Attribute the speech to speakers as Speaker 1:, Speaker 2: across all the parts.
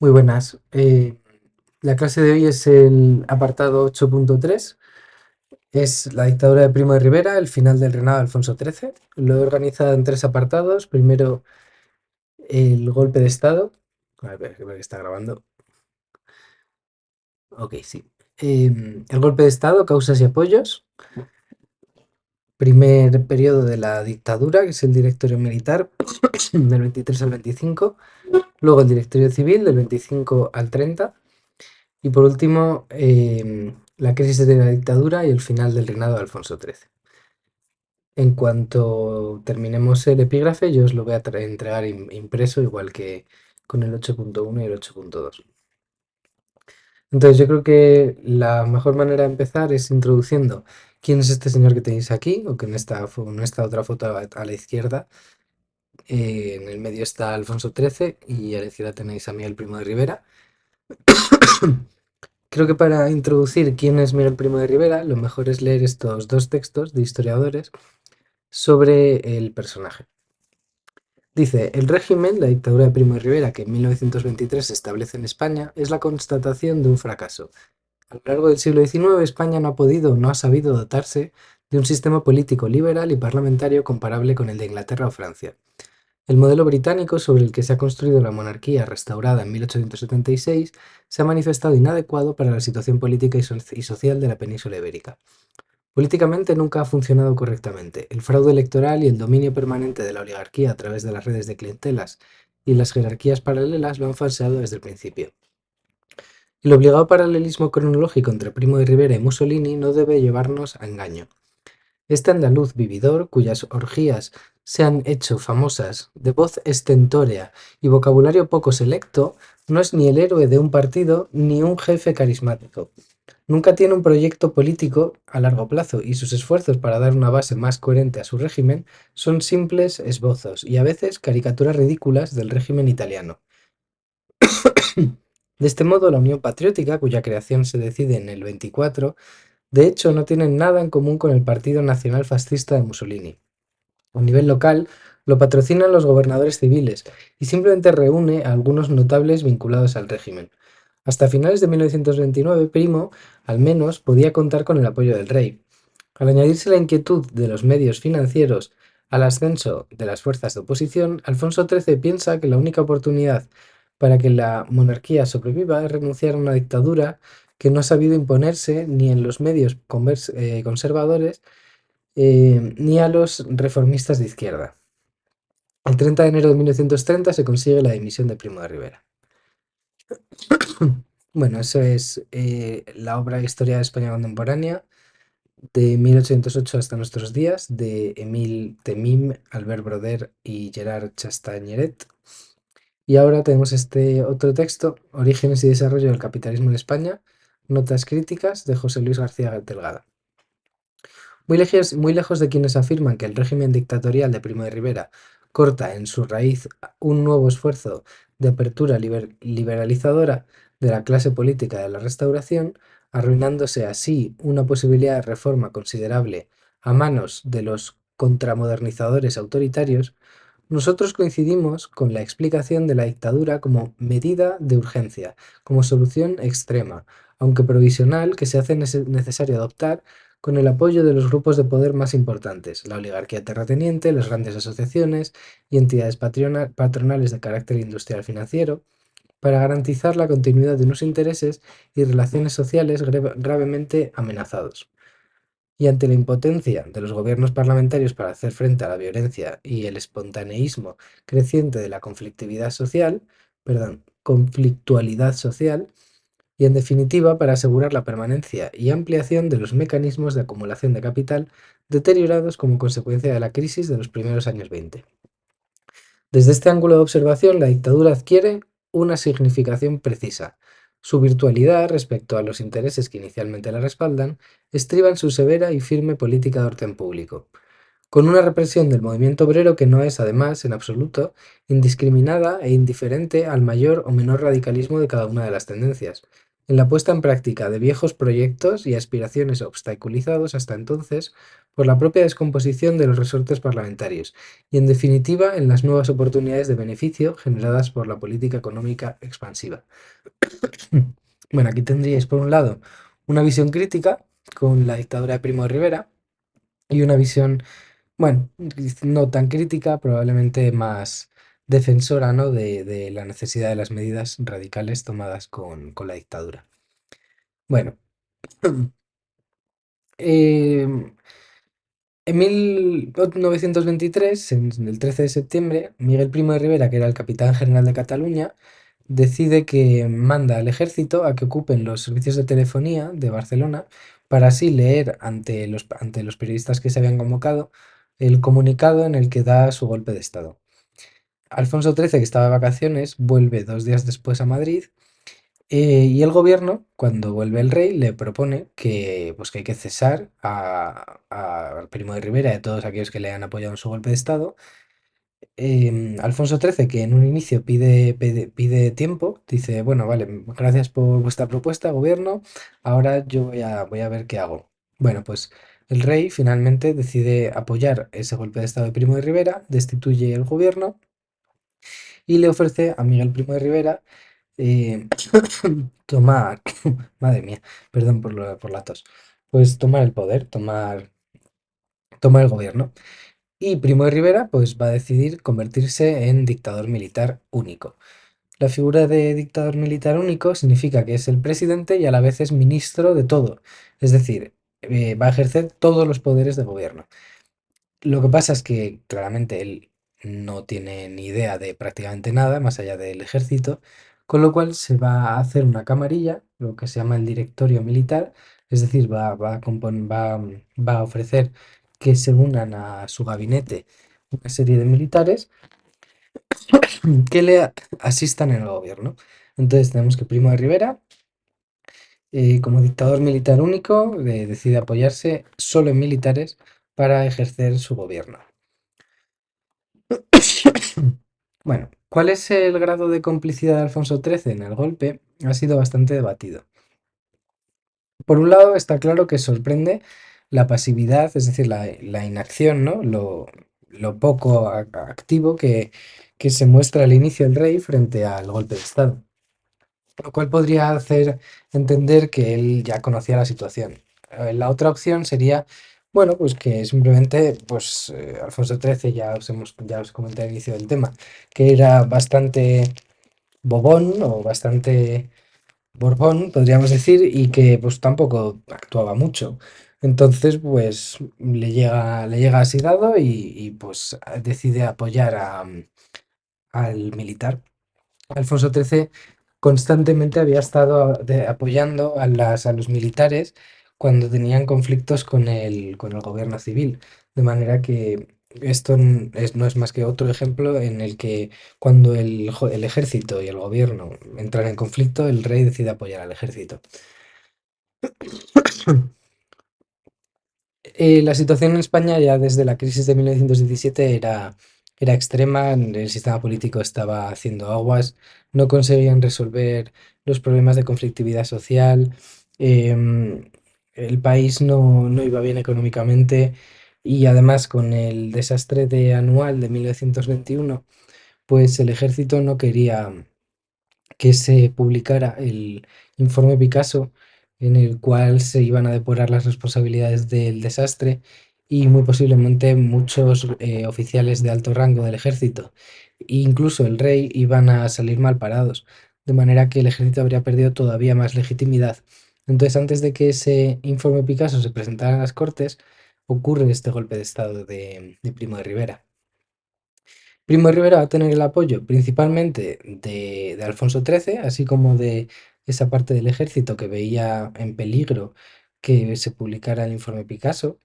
Speaker 1: Muy buenas. La clase de hoy es el apartado 8.3. Es la dictadura de Primo de Rivera, el final del reinado de Alfonso XIII. Lo he organizado en tres apartados. Primero, el golpe de Estado. A ver que está grabando. Ok, sí. El golpe de Estado, causas y apoyos. Primer periodo de la dictadura, que es el directorio militar, del 23 al 25. Luego el directorio civil, del 25 al 30. Y por último, la crisis de la dictadura y el final del reinado de Alfonso XIII. En cuanto terminemos el epígrafe, yo os lo voy a entregar impreso, igual que con el 8.1 y el 8.2. Entonces, yo creo que la mejor manera de empezar es introduciendo quién es este señor que tenéis aquí, o que en esta otra foto a la izquierda, en el medio está Alfonso XIII y a la izquierda tenéis a Miguel Primo de Rivera. Creo que para introducir quién es Miguel Primo de Rivera, lo mejor es leer estos dos textos de historiadores sobre el personaje. Dice, el régimen, la dictadura de Primo de Rivera, que en 1923 se establece en España, es la constatación de un fracaso. A lo largo del siglo XIX, España no ha sabido dotarse de un sistema político liberal y parlamentario comparable con el de Inglaterra o Francia. El modelo británico sobre el que se ha construido la monarquía restaurada en 1876 se ha manifestado inadecuado para la situación política y social de la península ibérica. Políticamente nunca ha funcionado correctamente. El fraude electoral y el dominio permanente de la oligarquía a través de las redes de clientelas y las jerarquías paralelas lo han falseado desde el principio. El obligado paralelismo cronológico entre Primo de Rivera y Mussolini no debe llevarnos a engaño. Este andaluz vividor, cuyas orgías se han hecho famosas, de voz estentórea y vocabulario poco selecto, no es ni el héroe de un partido ni un jefe carismático. Nunca tiene un proyecto político a largo plazo y sus esfuerzos para dar una base más coherente a su régimen son simples esbozos y a veces caricaturas ridículas del régimen italiano. De este modo, la Unión Patriótica, cuya creación se decide en el 24, de hecho no tiene nada en común con el Partido Nacional Fascista de Mussolini. A nivel local, lo patrocinan los gobernadores civiles y simplemente reúne a algunos notables vinculados al régimen. Hasta finales de 1929, Primo, al menos, podía contar con el apoyo del rey. Al añadirse la inquietud de los medios financieros al ascenso de las fuerzas de oposición, Alfonso XIII piensa que la única oportunidad para que la monarquía sobreviva es renunciar a una dictadura que no ha sabido imponerse ni en los medios conservadores ni a los reformistas de izquierda. El 30 de enero de 1930 se consigue la dimisión de Primo de Rivera. Bueno, eso es la obra Historia de España Contemporánea de 1808 hasta nuestros días de Émile Temim, Albert Broder y Gerard Chastañeret. Y ahora tenemos este otro texto, Orígenes y desarrollo del capitalismo en España, notas críticas de José Luis García Delgado. Muy lejos de quienes afirman que el régimen dictatorial de Primo de Rivera corta en su raíz un nuevo esfuerzo de apertura liberalizadora de la clase política de la Restauración, arruinándose así una posibilidad de reforma considerable a manos de los contramodernizadores autoritarios, nosotros coincidimos con la explicación de la dictadura como medida de urgencia, como solución extrema, aunque provisional, que se hace necesario adoptar con el apoyo de los grupos de poder más importantes, la oligarquía terrateniente, las grandes asociaciones y entidades patronales de carácter industrial financiero, para garantizar la continuidad de unos intereses y relaciones sociales gravemente amenazados. Y ante la impotencia de los gobiernos parlamentarios para hacer frente a la violencia y el espontaneísmo creciente de la conflictualidad social, y en definitiva para asegurar la permanencia y ampliación de los mecanismos de acumulación de capital deteriorados como consecuencia de la crisis de los primeros años 20. Desde este ángulo de observación, la dictadura adquiere una significación precisa. Su virtualidad respecto a los intereses que inicialmente la respaldan estriba en su severa y firme política de orden público, con una represión del movimiento obrero que no es, además, en absoluto, indiscriminada e indiferente al mayor o menor radicalismo de cada una de las tendencias. en la puesta en práctica de viejos proyectos y aspiraciones obstaculizados hasta entonces por la propia descomposición de los resortes parlamentarios y, en definitiva, en las nuevas oportunidades de beneficio generadas por la política económica expansiva. Bueno, aquí tendríais por un lado una visión crítica con la dictadura de Primo de Rivera y una visión, bueno, no tan crítica, probablemente más defensora, ¿no? de la necesidad de las medidas radicales tomadas con la dictadura. Bueno, em, en 1923, en el 13 de septiembre, Miguel Primo de Rivera, que era el capitán general de Cataluña, decide que manda al ejército a que ocupen los servicios de telefonía de Barcelona para así leer ante los periodistas que se habían convocado el comunicado en el que da su golpe de estado. Alfonso XIII, que estaba de vacaciones, vuelve 2 días después a Madrid, y el gobierno, cuando vuelve el rey, le propone que, pues, que hay que cesar a Primo de Rivera y a todos aquellos que le han apoyado en su golpe de estado. Alfonso XIII, que en un inicio pide tiempo, dice, bueno, vale, gracias por vuestra propuesta, gobierno, ahora yo voy a ver qué hago. Bueno, pues el rey finalmente decide apoyar ese golpe de estado de Primo de Rivera, destituye el gobierno y le ofrece a Miguel Primo de Rivera eh, tomar, madre mía, perdón por la tos, pues tomar el poder, tomar el gobierno. Y Primo de Rivera pues va a decidir convertirse en dictador militar único. La figura de dictador militar único significa que es el presidente y a la vez es ministro de todo. Es decir, va a ejercer todos los poderes de gobierno. Lo que pasa es que claramente él no tiene ni idea de prácticamente nada más allá del ejército, con lo cual se va a hacer una camarilla, lo que se llama el directorio militar, es decir, va a ofrecer que se unan a su gabinete una serie de militares que le asistan en el gobierno. Entonces tenemos que Primo de Rivera, como dictador militar único, decide apoyarse solo en militares para ejercer su gobierno. Bueno, ¿cuál es el grado de complicidad de Alfonso XIII en el golpe? Ha sido bastante debatido. Por un lado, está claro que sorprende la pasividad, es decir, la inacción, ¿no? Lo poco activo que se muestra al inicio el rey frente al golpe de Estado, lo cual podría hacer entender que él ya conocía la situación. La otra opción sería, bueno, pues que simplemente, pues Alfonso XIII, ya os comenté al inicio del tema, que era bastante bobón o bastante Borbón, podríamos decir, y que pues tampoco actuaba mucho. Entonces, pues le llega así dado pues decide apoyar al militar. Alfonso XIII constantemente había estado apoyando a los militares cuando tenían conflictos con el gobierno civil. De manera que esto no es más que otro ejemplo en el que cuando el ejército y el gobierno entran en conflicto, el rey decide apoyar al ejército. La situación en España ya desde la crisis de 1917 era extrema, el sistema político estaba haciendo aguas, no conseguían resolver los problemas de conflictividad social, em, el país no iba bien económicamente y además con el desastre de anual de 1921, pues el ejército no quería que se publicara el informe Picasso, en el cual se iban a depurar las responsabilidades del desastre y muy posiblemente muchos oficiales de alto rango del ejército, e incluso el rey, iban a salir mal parados, de manera que el ejército habría perdido todavía más legitimidad. Entonces, antes de que ese informe Picasso se presentara en las Cortes, ocurre este golpe de estado de Primo de Rivera. Primo de Rivera va a tener el apoyo principalmente de Alfonso XIII, así como de esa parte del ejército que veía en peligro que se publicara el informe Picasso,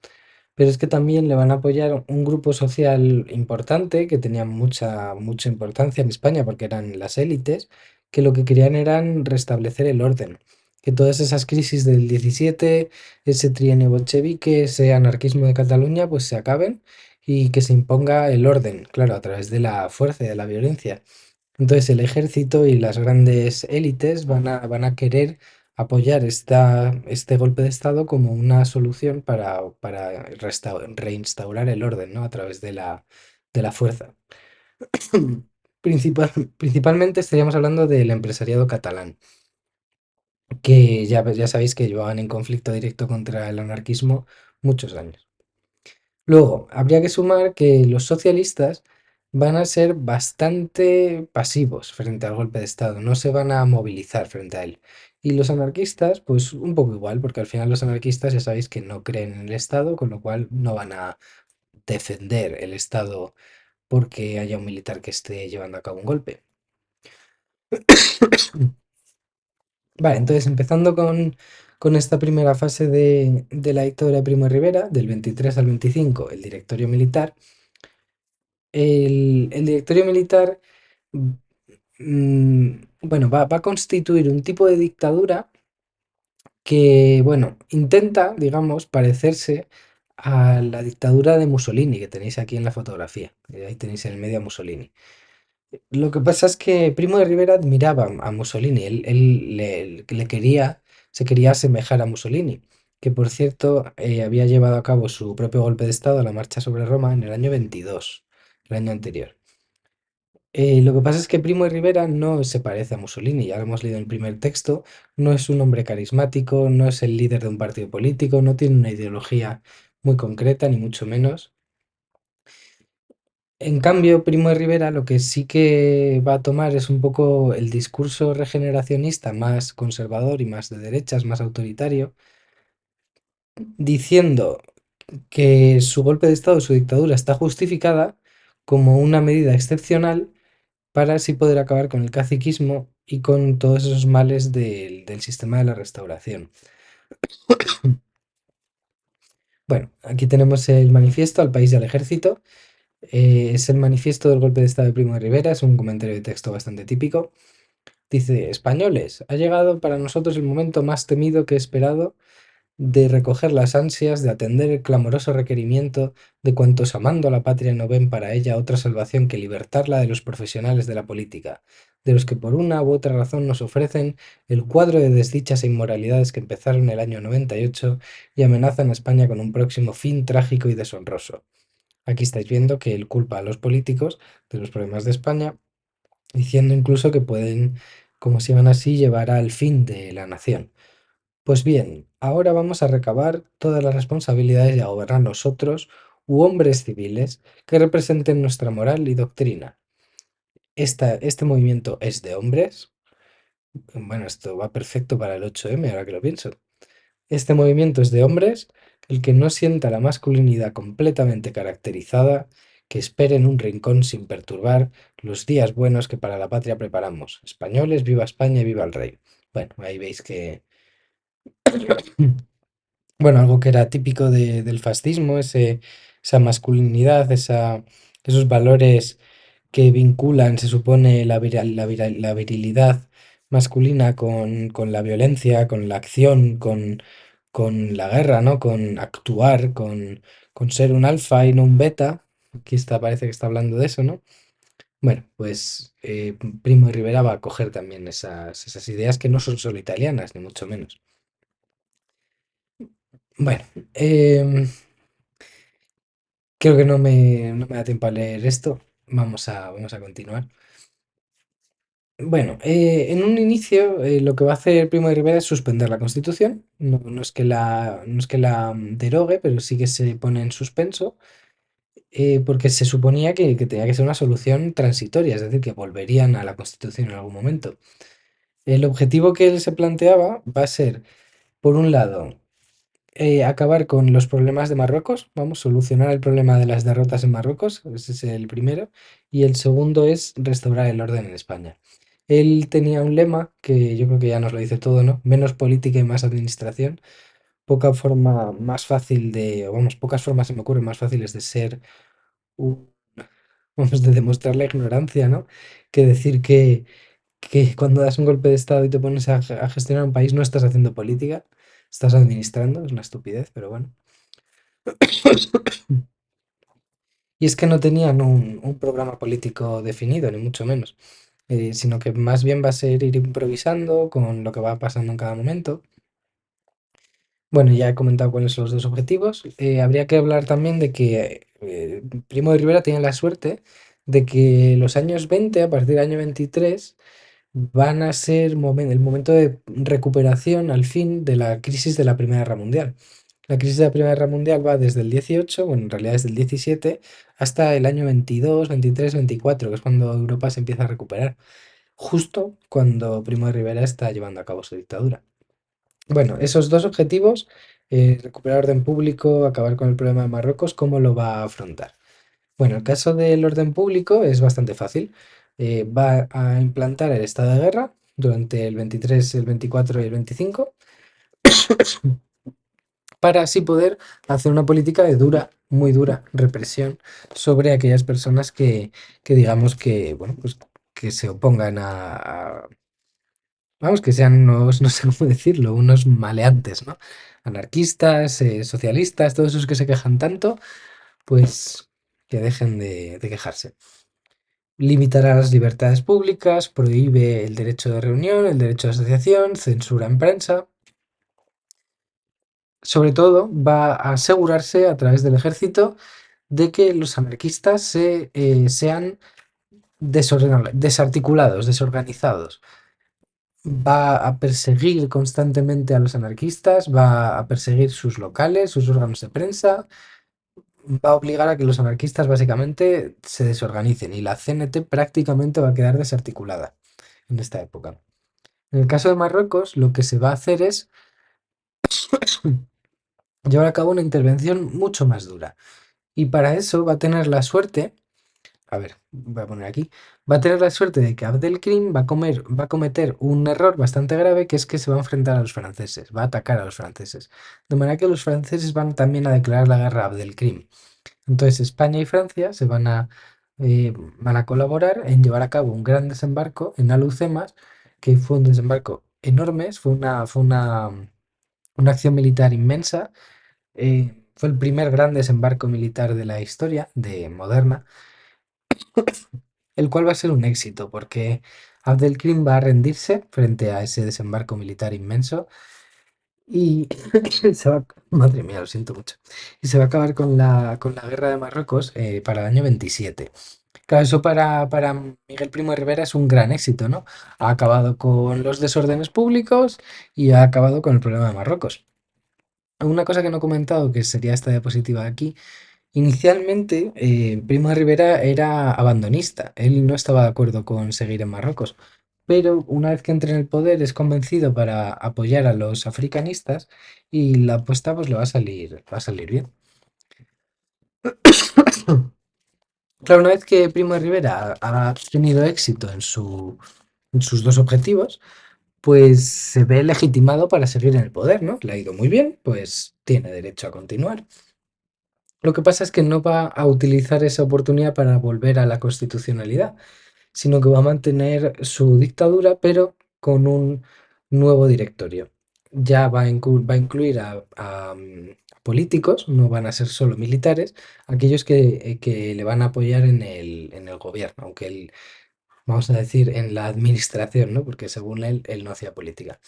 Speaker 1: pero es que también le van a apoyar un grupo social importante que tenía mucha importancia en España porque eran las élites, que lo que querían eran restablecer el orden, que todas esas crisis del 17, ese trienio bolchevique, ese anarquismo de Cataluña, pues se acaben y que se imponga el orden, claro, a través de la fuerza y de la violencia. Entonces el ejército y las grandes élites van a querer apoyar este golpe de Estado como una solución para reinstaurar el orden, ¿no? A través de la fuerza. Principalmente estaríamos hablando del empresariado catalán, que ya sabéis que llevaban en conflicto directo contra el anarquismo muchos años. Luego, habría que sumar que los socialistas van a ser bastante pasivos frente al golpe de Estado, no se van a movilizar frente a él. Y los anarquistas, pues un poco igual, porque al final los anarquistas ya sabéis que no creen en el Estado, con lo cual no van a defender el Estado porque haya un militar que esté llevando a cabo un golpe. Vale, entonces empezando con esta primera fase de la dictadura de Primo de Rivera, del 23 al 25, el directorio militar. El directorio militar, bueno, va a constituir un tipo de dictadura que, bueno, intenta, digamos, parecerse a la dictadura de Mussolini que tenéis aquí en la fotografía. Ahí tenéis en el medio a Mussolini. Lo que pasa es que Primo de Rivera admiraba a Mussolini, él le quería, se quería asemejar a Mussolini, que por cierto había llevado a cabo su propio golpe de estado, la marcha sobre Roma, en el año 22, el año anterior. Lo que pasa es que Primo de Rivera no se parece a Mussolini, ya lo hemos leído en el primer texto, no es un hombre carismático, no es el líder de un partido político, no tiene una ideología muy concreta, ni mucho menos. En cambio, Primo de Rivera lo que sí que va a tomar es un poco el discurso regeneracionista más conservador y más de derechas, más autoritario, diciendo que su golpe de estado, su dictadura está justificada como una medida excepcional para así poder acabar con el caciquismo y con todos esos males del sistema de la restauración. Bueno, aquí tenemos el manifiesto al país y al ejército. Es el manifiesto del golpe de estado de Primo de Rivera, es un comentario de texto bastante típico. Dice, españoles, ha llegado para nosotros el momento más temido que esperado de recoger las ansias, de atender el clamoroso requerimiento de cuantos amando a la patria no ven para ella otra salvación que libertarla de los profesionales de la política, de los que por una u otra razón nos ofrecen el cuadro de desdichas e inmoralidades que empezaron en el año 98 y amenazan a España con un próximo fin trágico y deshonroso. Aquí estáis viendo que él culpa a los políticos de los problemas de España, diciendo incluso que pueden, como si van así, llevar al fin de la nación. Pues bien, ahora vamos a recabar todas las responsabilidades y a gobernar nosotros u hombres civiles que representen nuestra moral y doctrina. Este movimiento es de hombres. Bueno, esto va perfecto para el 8M, ahora que lo pienso. Este movimiento es de hombres, el que no sienta la masculinidad completamente caracterizada, que espere en un rincón sin perturbar los días buenos que para la patria preparamos. Españoles, viva España y viva el rey. Bueno, ahí veis que bueno, algo que era típico del fascismo, esa masculinidad, esos valores que vinculan, se supone, la virilidad masculina con la violencia, con la acción, con la guerra, ¿no? Con actuar, con ser un alfa y no un beta. Aquí está, parece que está hablando de eso, ¿no? Bueno, pues Primo de Rivera va a coger también esas ideas que no son solo italianas, ni mucho menos. Bueno, em, creo que no me da tiempo a leer esto. Vamos a continuar. Bueno, en un inicio lo que va a hacer Primo de Rivera es suspender la Constitución. No es que la derogue, pero sí que se pone en suspenso, porque se suponía que tenía que ser una solución transitoria, es decir, que volverían a la Constitución en algún momento. El objetivo que él se planteaba va a ser, por un lado, acabar con los problemas de Marruecos, vamos, solucionar el problema de las derrotas en Marruecos, ese es el primero, y el segundo es restaurar el orden en España. Él tenía un lema que yo creo que ya nos lo dice todo, ¿no? Menos política y más administración. Poca forma más fácil de, o vamos, pocas formas se me ocurren más fáciles de ser, un- vamos, de demostrar la ignorancia, ¿no? Que decir que cuando das un golpe de estado y te pones a gestionar un país no estás haciendo política, estás administrando, es una estupidez, pero bueno. Y es que no tenían un programa político definido, ni mucho menos. sino que más bien va a ser ir improvisando con lo que va pasando en cada momento. Bueno, ya he comentado cuáles son los dos objetivos. Habría que hablar también de que Primo de Rivera tiene la suerte de que los años 20, a partir del año 23, van a ser el momento de recuperación al fin de la crisis de la Primera Guerra Mundial. La crisis de la Primera Guerra Mundial va desde el 18, bueno, en realidad desde el 17, hasta el año 22, 23, 24, que es cuando Europa se empieza a recuperar, justo cuando Primo de Rivera está llevando a cabo su dictadura. Bueno, esos dos objetivos, recuperar orden público, acabar con el problema de Marruecos, ¿cómo lo va a afrontar? Bueno, el caso del orden público es bastante fácil. Va a implantar el estado de guerra durante el 23, el 24 y el 25 para así poder hacer una política de dura, muy dura represión sobre aquellas personas que digamos que, bueno, pues que se opongan vamos, que sean unos, no sé cómo decirlo, unos maleantes, ¿no? Anarquistas, socialistas, todos esos que se quejan tanto, pues que dejen de quejarse. Limitará las libertades públicas, prohíbe el derecho de reunión, el derecho de asociación, censura en prensa. Sobre todo, va a asegurarse a través del ejército de que los anarquistas sean desarticulados, desorganizados. Va a perseguir constantemente a los anarquistas, va a perseguir sus locales, sus órganos de prensa, va a obligar a que los anarquistas básicamente se desorganicen y la CNT prácticamente va a quedar desarticulada en esta época. En el caso de Marruecos, lo que se va a hacer es llevar a cabo una intervención mucho más dura. Y para eso va a tener la suerte, a ver, voy a poner aquí, va a tener la suerte de que Abdelkrim va a cometer un error bastante grave, que es que se va a enfrentar a los franceses, va a atacar a los franceses. De manera que los franceses van también a declarar la guerra a Abdelkrim. Entonces España y Francia van a colaborar en llevar a cabo un gran desembarco en Alhucemas, que fue un desembarco enorme, una acción militar inmensa. Fue el primer gran desembarco militar de la historia de moderna, el cual va a ser un éxito porque Abdelkrim va a rendirse frente a ese desembarco militar inmenso y madre mía, lo siento mucho. Y se va a acabar con la guerra de Marruecos para el año 27. Claro, eso para Miguel Primo de Rivera es un gran éxito, ¿no? Ha acabado con los desórdenes públicos y ha acabado con el problema de Marruecos. Una cosa que no he comentado, que sería esta diapositiva de aquí. Inicialmente, Primo de Rivera era abandonista, él no estaba de acuerdo con seguir en Marruecos, pero una vez que entra en el poder es convencido para apoyar a los africanistas y la apuesta pues le va a salir bien. Claro, una vez que Primo de Rivera ha tenido éxito en sus dos objetivos, pues se ve legitimado para seguir en el poder, ¿no? Le ha ido muy bien, pues tiene derecho a continuar. Lo que pasa es que no va a utilizar esa oportunidad para volver a la constitucionalidad, sino que va a mantener su dictadura, pero con un nuevo directorio. Ya va a incluir a políticos, no van a ser solo militares, aquellos que le van a apoyar en el gobierno, aunque él, vamos a decir, en la administración, ¿no? Porque según él no hacía política.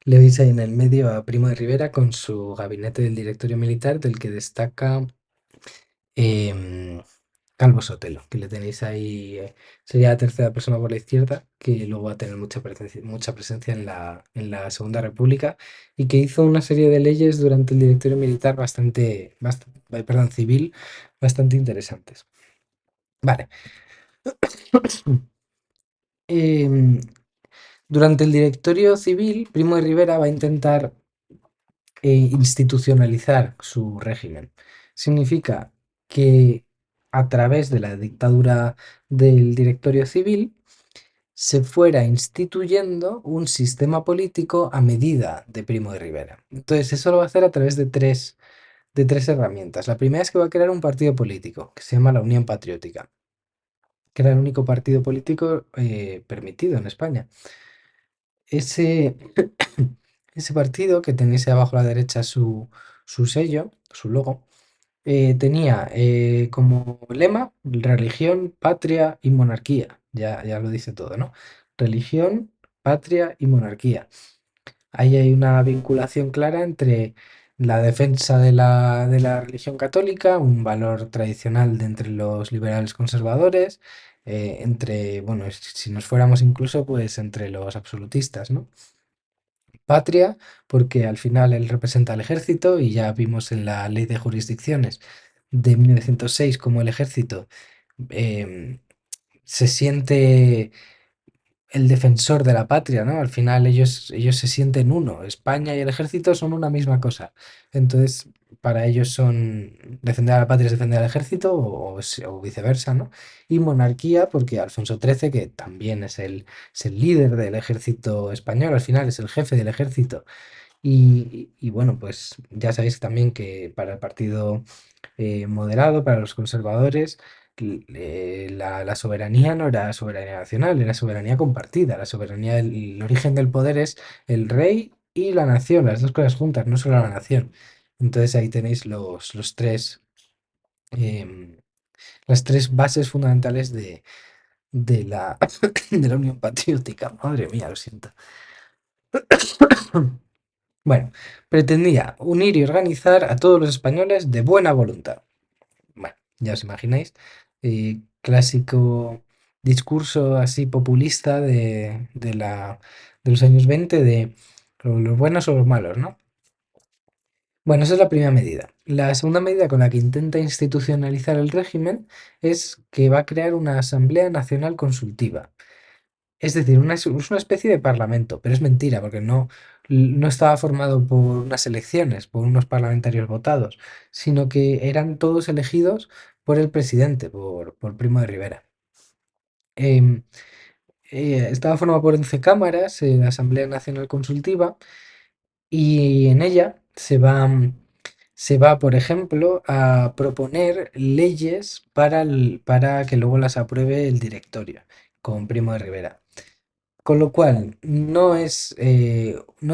Speaker 1: Le veis ahí en el medio a Primo de Rivera con su gabinete del directorio militar, del que destaca em, Calvo Sotelo, que le tenéis ahí, sería la tercera persona por la izquierda, que luego va a tener mucha presencia en la Segunda República y que hizo una serie de leyes durante el directorio militar perdón, civil, bastante interesantes. Vale. Em, Durante el directorio civil, Primo de Rivera va a intentar institucionalizar su régimen. Significa que a través de la dictadura del directorio civil se fuera instituyendo un sistema político a medida de Primo de Rivera. Entonces, eso lo va a hacer a través de tres herramientas. La primera es que va a crear un partido político que se llama la Unión Patriótica, que era el único partido político permitido en España. Ese, ese partido, que tenéis ahí abajo a la derecha su sello, su logo, tenía como lema religión, patria y monarquía. ya lo dice todo, ¿no? Religión, patria y monarquía. Ahí hay una vinculación clara entre la defensa de la religión católica, un valor tradicional de entre los liberales conservadores, entre, bueno, si nos fuéramos incluso, pues entre los absolutistas, ¿no? Patria, porque al final él representa al ejército y ya vimos en la ley de jurisdicciones de 1906 como el ejército em, se siente el defensor de la patria, ¿no? Al final ellos se sienten uno. España y el ejército son una misma cosa. Entonces, para ellos son defender a la patria es defender al ejército o viceversa, ¿no? Y monarquía, porque Alfonso XIII, que también es el líder del ejército español, al final es el jefe del ejército. Y bueno, pues ya sabéis también que para el partido moderado, para los conservadores, la soberanía no era soberanía nacional, era soberanía compartida. La soberanía, el origen del poder es el rey y la nación, las dos cosas juntas, no solo la nación. Entonces ahí tenéis los tres, em, las tres bases fundamentales de la, de la Unión Patriótica. Madre mía, lo siento. Bueno, pretendía unir y organizar a todos los españoles de buena voluntad. Bueno, ya os imagináis, clásico discurso así populista de los años 20 de los buenos o los malos, ¿no? Bueno, esa es la primera medida. La segunda medida con la que intenta institucionalizar el régimen es que va a crear una Asamblea Nacional Consultiva. Es decir, es una especie de parlamento, pero es mentira, porque no estaba formado por unas elecciones, por unos parlamentarios votados, sino que eran todos elegidos por el presidente, por Primo de Rivera. Em, Estaba formado por 11 cámaras, la Asamblea Nacional Consultiva, y en ella se va, por ejemplo, a proponer leyes para que luego las apruebe el directorio, con Primo de Rivera. Con lo cual, no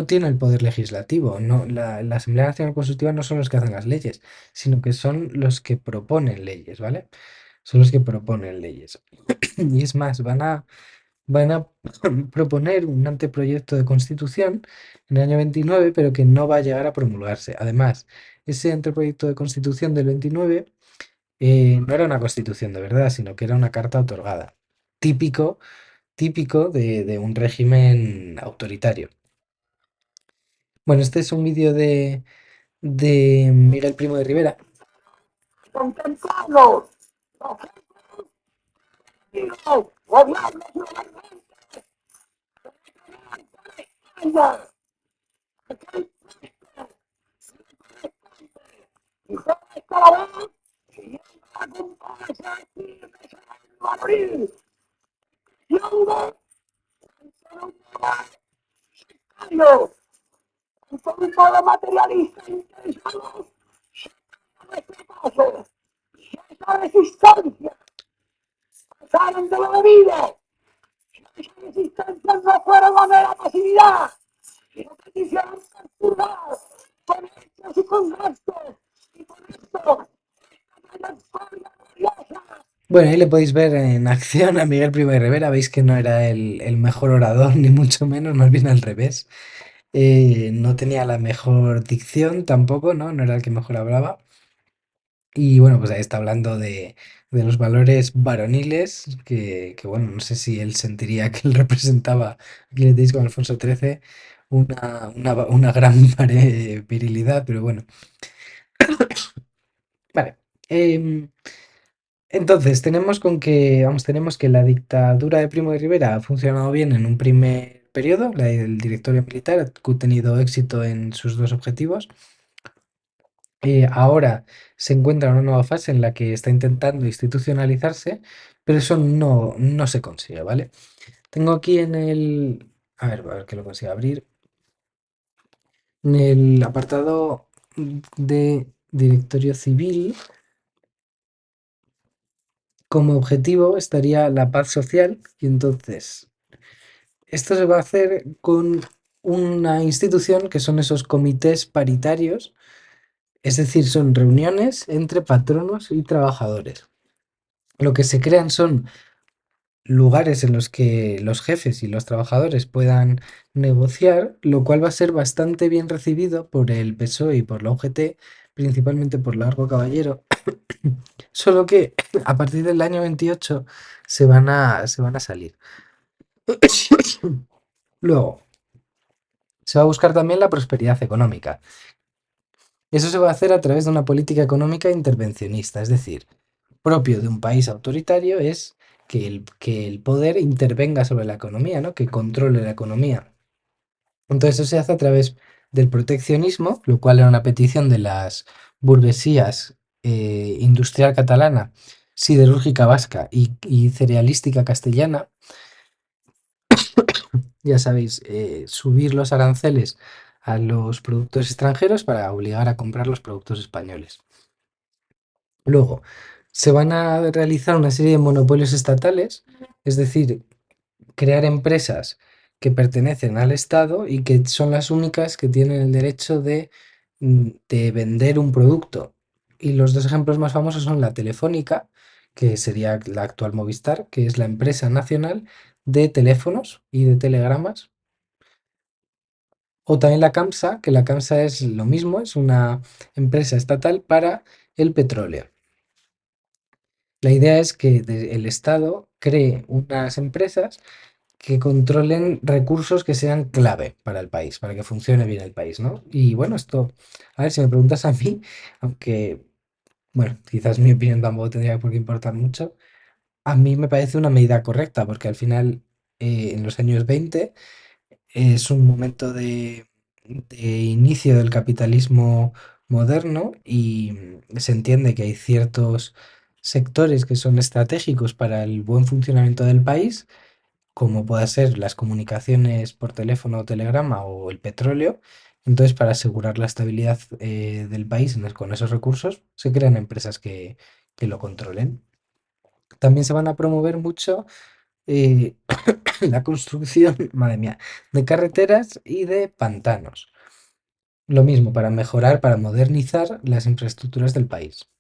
Speaker 1: tiene el poder legislativo. No, la Asamblea Nacional Consultiva no son los que hacen las leyes, sino que son los que proponen leyes, ¿vale? Son los que proponen leyes. Y es más, van a proponer un anteproyecto de constitución en el año 29, pero que no va a llegar a promulgarse. Además, ese anteproyecto de constitución del 29 no era una constitución de verdad, sino que era una carta otorgada. Típico típico de un régimen autoritario. Bueno, este es un vídeo de Miguel Primo de Rivera. Contemplarlos, gobiernos y todo esto a la vez, siguiendo la comparsa de abril, siendo un todo un modo materialista interesados en nuestro paso, esa resistencia, pasaron de lo debido. Esa resistencia no fueron a mera pasividad, sino que quisieron perturbar con hechos y con gestos, y por esto, esta trayectoria gloriosa. Bueno, ahí le podéis ver en acción a Miguel Primo de Rivera, veis que no era el mejor orador, ni mucho menos, más bien al revés. No tenía la mejor dicción tampoco, ¿no? No era el que mejor hablaba. Y bueno, pues ahí está hablando de los valores varoniles, bueno, no sé si él sentiría que él representaba, aquí le tenéis con Alfonso XIII, una gran virilidad, pero bueno. Vale. Entonces, tenemos que la dictadura de Primo de Rivera ha funcionado bien en un primer periodo, la del directorio militar ha tenido éxito en sus dos objetivos. Ahora se encuentra en una nueva fase en la que está intentando institucionalizarse, pero eso no se consigue, ¿vale? Tengo aquí a ver que lo consiga abrir. En el apartado de directorio civil, como objetivo estaría la paz social y entonces esto se va a hacer con una institución que son esos comités paritarios, es decir, son reuniones entre patronos y trabajadores. Lo que se crean son lugares en los que los jefes y los trabajadores puedan negociar, lo cual va a ser bastante bien recibido por el PSOE y por la UGT, principalmente por Largo Caballero, solo que a partir del año 28 se van a salir. Luego, se va a buscar también la prosperidad económica. Eso se va a hacer a través de una política económica intervencionista, es decir, propio de un país autoritario es que el poder intervenga sobre la economía, ¿no? Que controle la economía. Entonces eso se hace a través del proteccionismo, lo cual era una petición de las burguesías industrial catalana, siderúrgica vasca y cerealística castellana. Ya sabéis, subir los aranceles a los productos extranjeros para obligar a comprar los productos españoles. Luego, se van a realizar una serie de monopolios estatales, es decir, crear empresas que pertenecen al Estado y que son las únicas que tienen el derecho de vender un producto. Y los dos ejemplos más famosos son la Telefónica, que sería la actual Movistar, que es la empresa nacional de teléfonos y de telegramas, o también la CAMSA, que la CAMSA es lo mismo, es una empresa estatal para el petróleo. La idea es que el Estado cree unas empresas que controlen recursos que sean clave para el país, para que funcione bien el país, ¿no? Y bueno, esto, a ver, si me preguntas a mí, aunque, bueno, quizás mi opinión tampoco tendría por qué importar mucho, a mí me parece una medida correcta, porque al final, en los años 20 es un momento de inicio del capitalismo moderno y se entiende que hay ciertos sectores que son estratégicos para el buen funcionamiento del país, como pueda ser las comunicaciones por teléfono o telegrama o el petróleo. Entonces, para asegurar la estabilidad del país con esos recursos, se crean empresas que lo controlen. También se van a promover mucho eh, la construcción, madre mía, de carreteras y de pantanos. Lo mismo para mejorar, para modernizar las infraestructuras del país.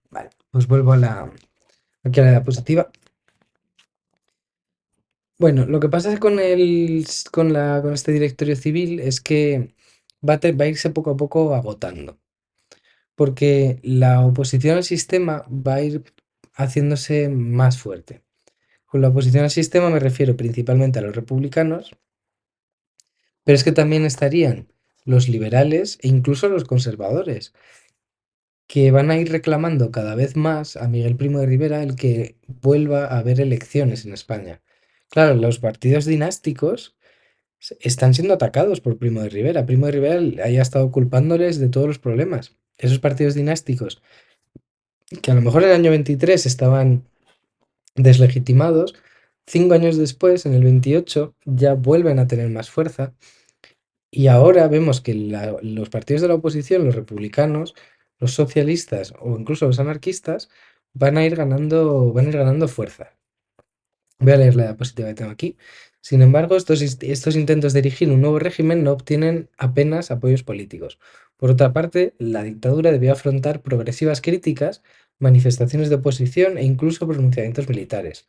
Speaker 1: Vale, pues vuelvo aquí a la diapositiva. Bueno, lo que pasa con este directorio civil es que va a irse poco a poco agotando, porque la oposición al sistema va a ir haciéndose más fuerte. Con la oposición al sistema me refiero principalmente a los republicanos, pero es que también estarían los liberales e incluso los conservadores, que van a ir reclamando cada vez más a Miguel Primo de Rivera el que vuelva a haber elecciones en España. Claro, los partidos dinásticos están siendo atacados por Primo de Rivera. Primo de Rivera haya estado culpándoles de todos los problemas. Esos partidos dinásticos, que a lo mejor en el año 23 estaban deslegitimados, 5 años después, en el 28, ya vuelven a tener más fuerza. Y ahora vemos que los partidos de la oposición, los republicanos, los socialistas o incluso los anarquistas, van a ir ganando fuerza. Voy a leer la diapositiva que tengo aquí. Sin embargo, estos intentos de erigir un nuevo régimen no obtienen apenas apoyos políticos. Por otra parte, la dictadura debió afrontar progresivas críticas, manifestaciones de oposición e incluso pronunciamientos militares.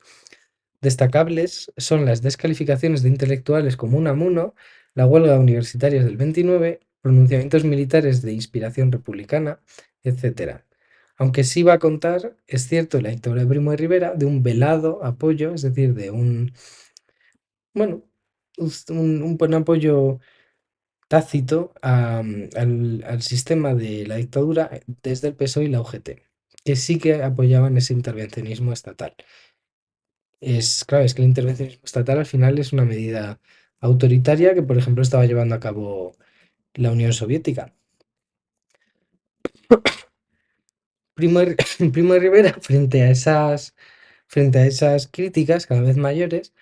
Speaker 1: Destacables son las descalificaciones de intelectuales como Unamuno, la huelga de universitarios del 29, pronunciamientos militares de inspiración republicana, etc. Aunque sí va a contar, es cierto, la dictadura de Primo de Rivera, de un velado apoyo, es decir, de bueno, un buen apoyo tácito al sistema de la dictadura desde el PSOE y la UGT, que sí que apoyaban ese intervencionismo estatal. Claro, es que el intervencionismo estatal al final es una medida autoritaria que, por ejemplo, estaba llevando a cabo la Unión Soviética. Primo de Rivera, frente a esas críticas cada vez mayores,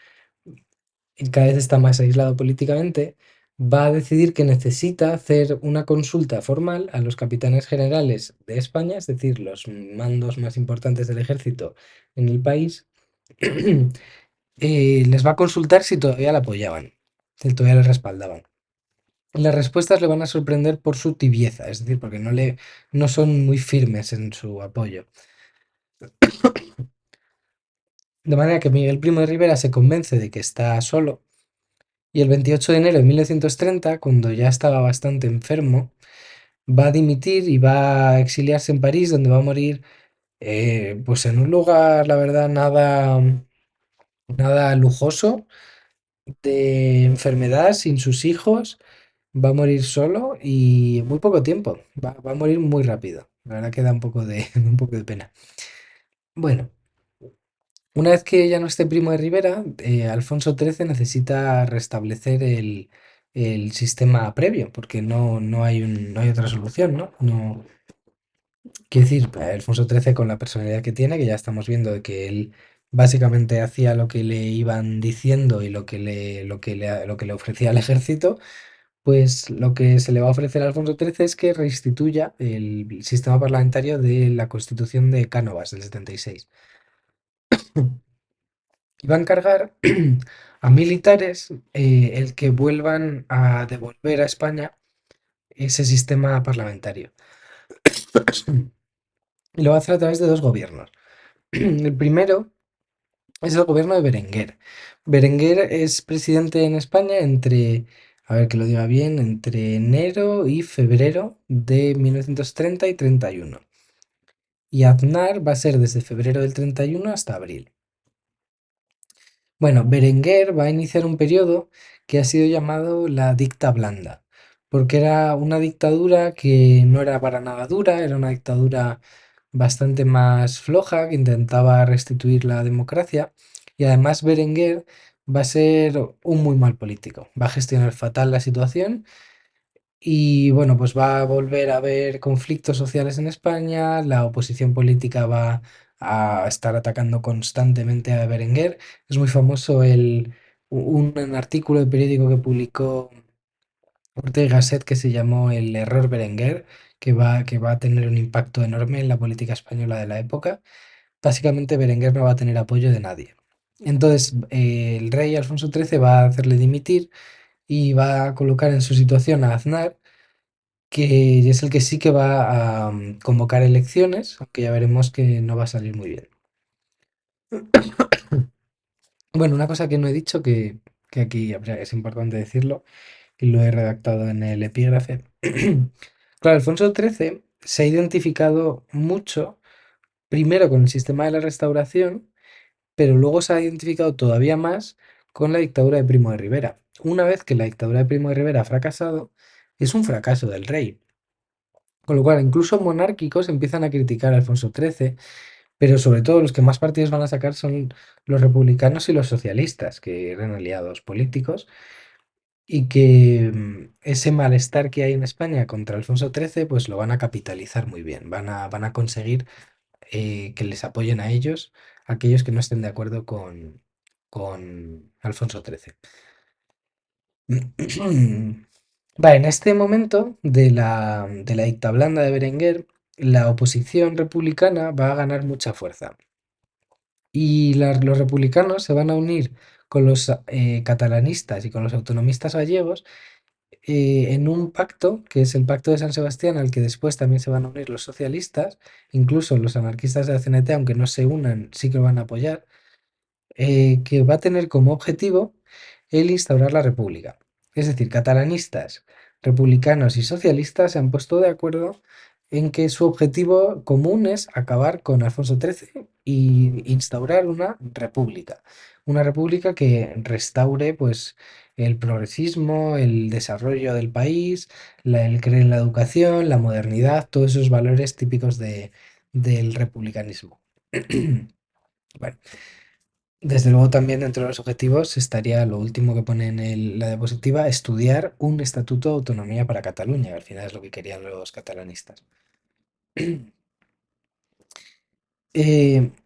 Speaker 1: y cada vez está más aislado políticamente, va a decidir que necesita hacer una consulta formal a los capitanes generales de España, es decir, los mandos más importantes del ejército en el país, les va a consultar si todavía la apoyaban, si todavía le respaldaban. Las respuestas le van a sorprender por su tibieza, es decir, porque no son muy firmes en su apoyo. De manera que Miguel Primo de Rivera se convence de que está solo y el 28 de enero de 1930, cuando ya estaba bastante enfermo, va a dimitir y va a exiliarse en París, donde va a morir pues en un lugar, la verdad, nada lujoso, de enfermedad, sin sus hijos, va a morir solo y en muy poco tiempo, va a morir muy rápido. La verdad que da un poco de, un poco de pena. Bueno, una vez que ya no esté Primo de Rivera, Alfonso XIII necesita restablecer el sistema previo, porque no hay otra solución, ¿no? No, quiero decir, Alfonso XIII con la personalidad que tiene, que ya estamos viendo de que él básicamente hacía lo que le iban diciendo y lo que le ofrecía el ejército, pues lo que se le va a ofrecer a Alfonso XIII es que restituya el sistema parlamentario de la Constitución de Cánovas del 76. Y va a encargar a militares el que vuelvan a devolver a España ese sistema parlamentario. Y lo va a hacer a través de dos gobiernos. El primero es el gobierno de Berenguer. Berenguer es presidente en España entre, a ver que lo diga bien, entre enero y febrero de 1930 y 31. Y Aznar va a ser desde febrero del 31 hasta abril. Bueno, Berenguer va a iniciar un periodo que ha sido llamado la dicta blanda, porque era una dictadura que no era para nada dura, era una dictadura bastante más floja que intentaba restituir la democracia y además Berenguer va a ser un muy mal político, va a gestionar fatal la situación y bueno, pues va a volver a haber conflictos sociales en España, la oposición política va a estar atacando constantemente a Berenguer. Es muy famoso un artículo de periódico que publicó Ortega y Gasset que se llamó El error Berenguer, que va a tener un impacto enorme en la política española de la época. Básicamente Berenguer no va a tener apoyo de nadie. Entonces, el rey Alfonso XIII va a hacerle dimitir y va a colocar en su situación a Aznar, que es el que sí que va a convocar elecciones, aunque ya veremos que no va a salir muy bien. Bueno, una cosa que no he dicho, que aquí es importante decirlo, y lo he redactado en el epígrafe. Claro, Alfonso XIII se ha identificado mucho, primero con el sistema de la Restauración, pero luego se ha identificado todavía más con la dictadura de Primo de Rivera. Una vez que la dictadura de Primo de Rivera ha fracasado, es un fracaso del rey. Con lo cual, incluso monárquicos empiezan a criticar a Alfonso XIII, pero sobre todo los que más partidos van a sacar son los republicanos y los socialistas, que eran aliados políticos, y que ese malestar que hay en España contra Alfonso XIII, pues lo van a capitalizar muy bien, van a conseguir que les apoyen a ellos aquellos que no estén de acuerdo con Alfonso XIII. Vale, en este momento de la dicta blanda de Berenguer, la oposición republicana va a ganar mucha fuerza. Y los republicanos se van a unir con los catalanistas y con los autonomistas gallegos en un pacto, que es el Pacto de San Sebastián, al que después también se van a unir los socialistas, incluso los anarquistas de la CNT, aunque no se unan, sí que lo van a apoyar, que va a tener como objetivo el instaurar la república. Es decir, catalanistas, republicanos y socialistas se han puesto de acuerdo en que su objetivo común es acabar con Alfonso XIII y instaurar una república que restaure pues el progresismo, el desarrollo del país, el creer en la educación, la modernidad, todos esos valores típicos del republicanismo. Bueno, desde luego también dentro de los objetivos estaría lo último que pone en la diapositiva, estudiar un estatuto de autonomía para Cataluña, que al final es lo que querían los catalanistas.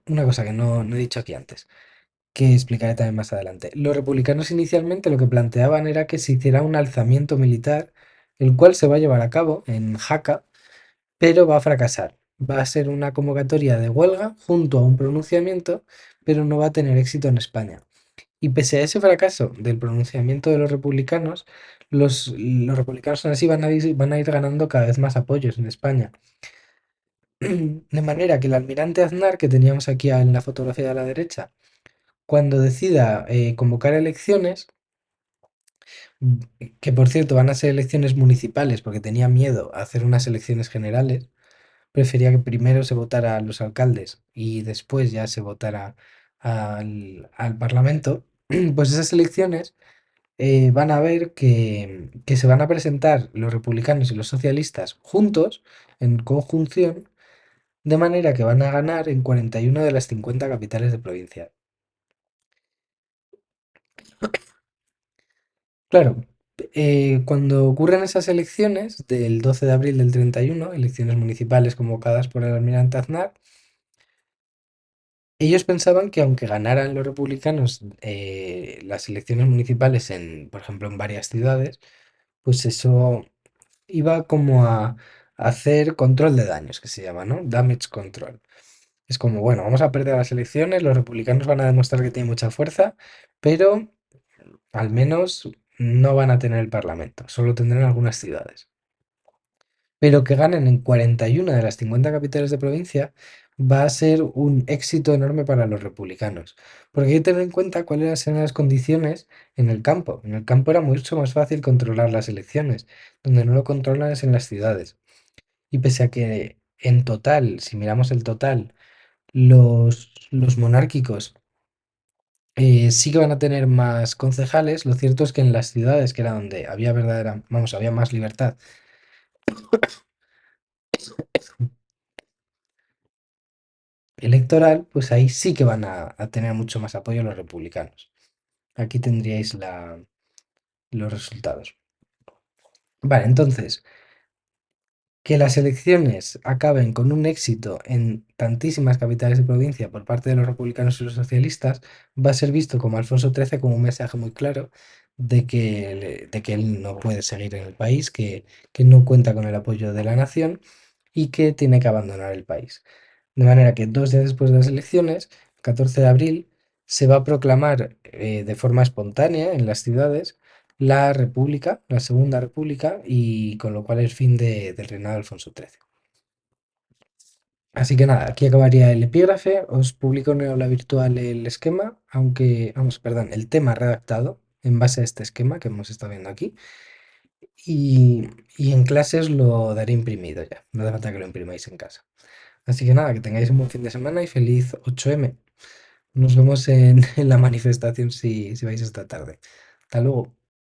Speaker 1: Una cosa que no he dicho aquí antes, que explicaré también más adelante. Los republicanos inicialmente lo que planteaban era que se hiciera un alzamiento militar, el cual se va a llevar a cabo en Jaca, pero va a fracasar. Va a ser una convocatoria de huelga junto a un pronunciamiento, pero no va a tener éxito en España. Y pese a ese fracaso del pronunciamiento de los republicanos aún así van a ir ganando cada vez más apoyos en España. De manera que el almirante Aznar, que teníamos aquí en la fotografía de la derecha, cuando decida convocar elecciones, mm, que por cierto van a ser elecciones municipales porque tenía miedo a hacer unas elecciones generales, prefería que primero se votara a los alcaldes y después ya se votara al Parlamento, pues esas elecciones van a ver que se van a presentar los republicanos y los socialistas juntos, en conjunción, de manera que van a ganar en 41 de las 50 capitales de provincia. Claro, cuando ocurren esas elecciones del 12 de abril del 31, elecciones municipales convocadas por el almirante Aznar, ellos pensaban que aunque ganaran los republicanos las elecciones municipales por ejemplo, en varias ciudades, pues eso iba como a hacer control de daños, que se llama, ¿no? Damage control. Es como, bueno, vamos a perder las elecciones, los republicanos van a demostrar que tienen mucha fuerza, pero al menos no van a tener el parlamento, solo tendrán algunas ciudades. Pero que ganen en 41 de las 50 capitales de provincia va a ser un éxito enorme para los republicanos. Porque hay que tener en cuenta cuáles eran las condiciones en el campo. En el campo era mucho más fácil controlar las elecciones, donde no lo controlan es en las ciudades. Y pese a que en total, si miramos el total, los monárquicos sí que van a tener más concejales, lo cierto es que en las ciudades, que era donde había verdadera, vamos, había más libertad electoral, pues ahí sí que van a tener mucho más apoyo los republicanos. Aquí tendríais los resultados. Vale, entonces, que las elecciones acaben con un éxito en tantísimas capitales de provincia por parte de los republicanos y los socialistas va a ser visto como Alfonso XIII como un mensaje muy claro de que él no puede seguir en el país, que no cuenta con el apoyo de la nación y que tiene que abandonar el país. De manera que 2 días después de las elecciones, 14 de abril, se va a proclamar de forma espontánea en las ciudades la República, la Segunda República, y con lo cual el fin del reinado de Alfonso XIII. Así que nada, aquí acabaría el epígrafe. Os publico en el aula virtual el esquema, aunque, vamos, perdón, el tema redactado en base a este esquema que hemos estado viendo aquí. Y, y en clases lo daré imprimido ya. No hace falta que lo imprimáis en casa. Así que nada, que tengáis un buen fin de semana y feliz 8M. Nos vemos en la manifestación si vais esta tarde. Hasta luego.